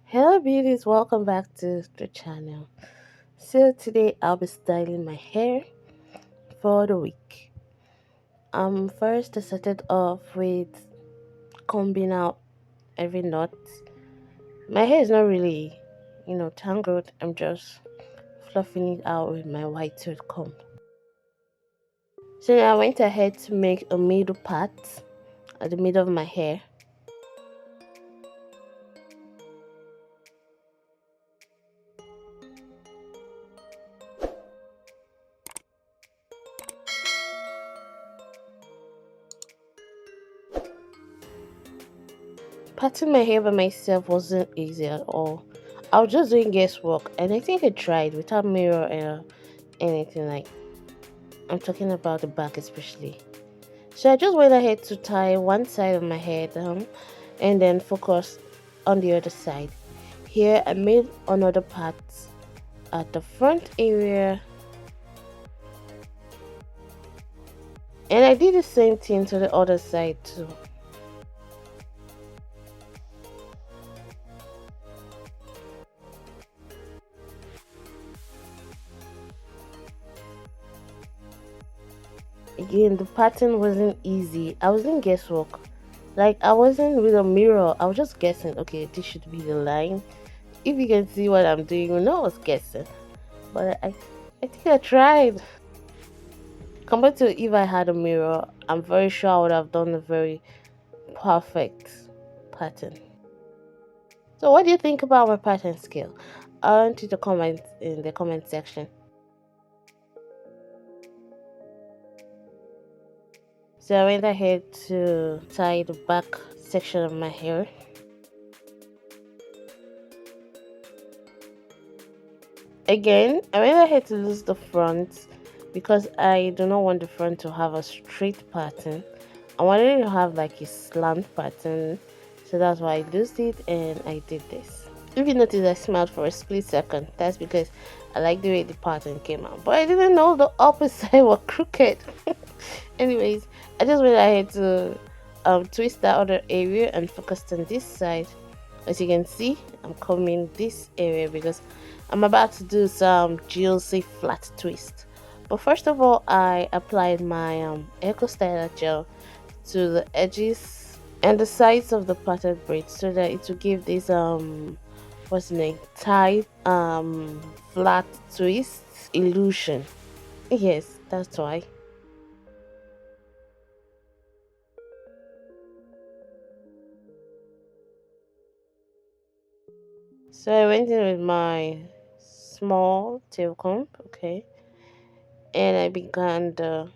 Hello beauties, welcome back to the channel. So today I'll be styling my hair for the week. First I started off with combing out every knot. My hair is not really, tangled. I'm just fluffing it out with my white tooth comb. So now I went ahead to make a middle part at the middle of my hair. Parting my hair by myself wasn't easy at all. I was just doing guesswork, and I think I tried without mirror or anything like. I'm talking about the back especially. So I just went ahead to tie one side of my hair down and then focus on the other side. Here I made another part at the front area, and I did the same thing to the other side too. Again, the pattern wasn't easy. I was in guesswork. Like I wasn't with a mirror. I was just guessing, okay, this should be the line. If you can see what I'm doing, you know I was guessing. But I think I tried. Compared to if I had a mirror, I'm very sure I would have done a very perfect pattern. So what do you think about my pattern skill? I want you to comment in the comment section. So I went ahead to tie the back section of my hair. Again, I went ahead to lose the front because I do not want the front to have a straight pattern. I wanted to have like a slant pattern, so that's why I loosed it and I did this. If you notice, I smiled for a split second. That's because I like the way the pattern came out, but I didn't know the opposite side was crooked. Anyways, I just went ahead to twist that other area and focused on this side. As you can see, I'm combing this area because I'm about to do some GLC flat twist. But first of all, I applied my Eco Styler gel to the edges and the sides of the plaited braid so that it will give this what's the name, tight flat twist illusion. Yes, that's why. So I went in with my small tail comb, okay, and I began the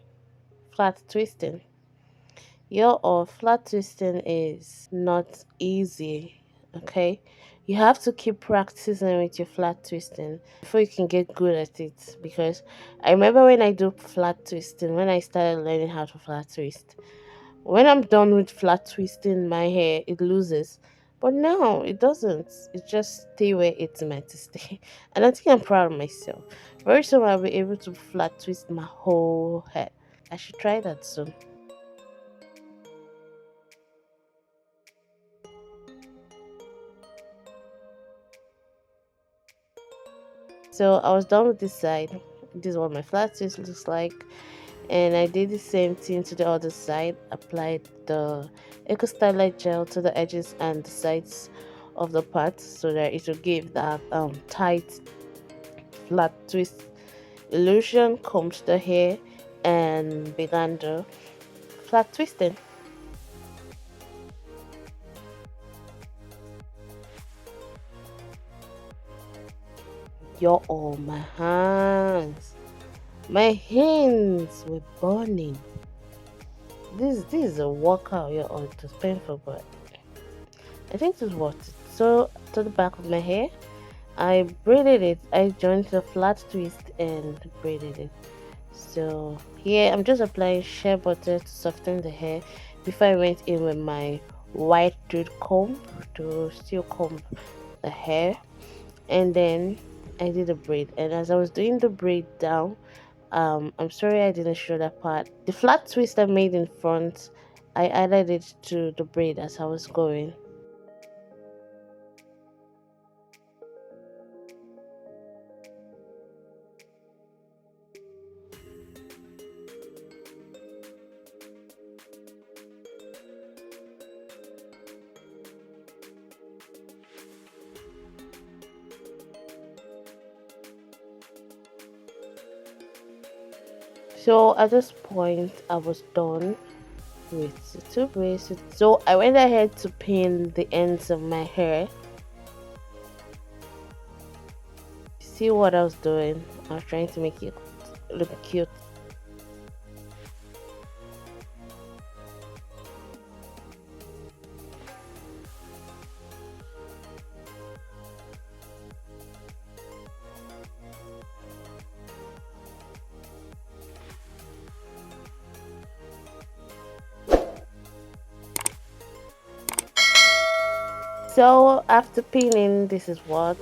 flat twisting. Your flat twisting is not easy, okay? You have to keep practicing with your flat twisting before you can get good at it. Because I remember when I do flat twisting, when I started learning how to flat twist, when I'm done with flat twisting my hair, it loses. But no, it doesn't. It just stay where it's meant to stay. And I think I'm proud of myself. Very soon I'll be able to flat twist my whole head. I should try that soon. So I was done with this side. This is what my flat twist looks like. And I did the same thing to the other side. Applied the Eco Styler gel to the edges and the sides of the part so that it will give that tight flat twist illusion. Combed the hair and began the flat twisting. Yo, oh my hands. My hands were burning. This is a workout, yeah, or it was painful, but I think it was worth it. So to the back of my hair, I braided it. I joined the flat twist and braided it. So here I'm just applying shea butter to soften the hair before I went in with my white tooth comb to still comb the hair, and then I did a braid. And as I was doing the braid down, I'm sorry I didn't show that part. The flat twist I made in front, I added it to the braid as I was going. So at this point, I was done with the two braids. So I went ahead to pin the ends of my hair. See what I was doing? I was trying to make it look cute. So after pinning, this is what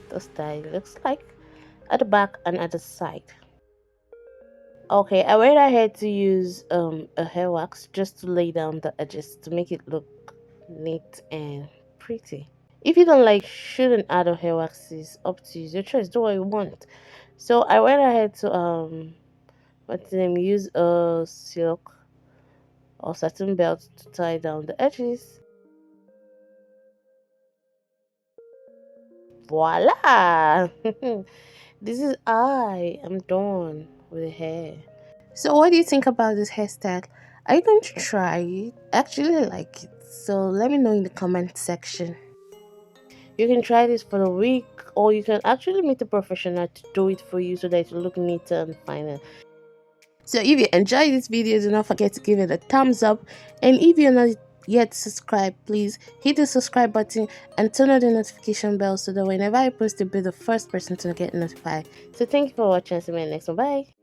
the style looks like at the back and at the side. Okay, I went ahead to use a hair wax just to lay down the edges to make it look neat and pretty. If you don't like shouldn't add a hair wax, is up to you. It's your choice. Do what you want. So I went ahead to what's the name, use a silk or satin belt to tie down the edges. Voila! This is I am done with the hair. So what do you think about this hairstyle? Are you going to try it? I actually like it. So let me know in the comment section. You can try this for a week, or you can actually meet a professional to do it for you so that it will look neater and finer. So if you enjoyed this video, do not forget to give it a thumbs up. And if you're not yet subscribed, please hit the subscribe button and turn on the notification bell so that whenever I post, you'll be the first person to get notified. So thank you for watching. See you in the next one. Bye.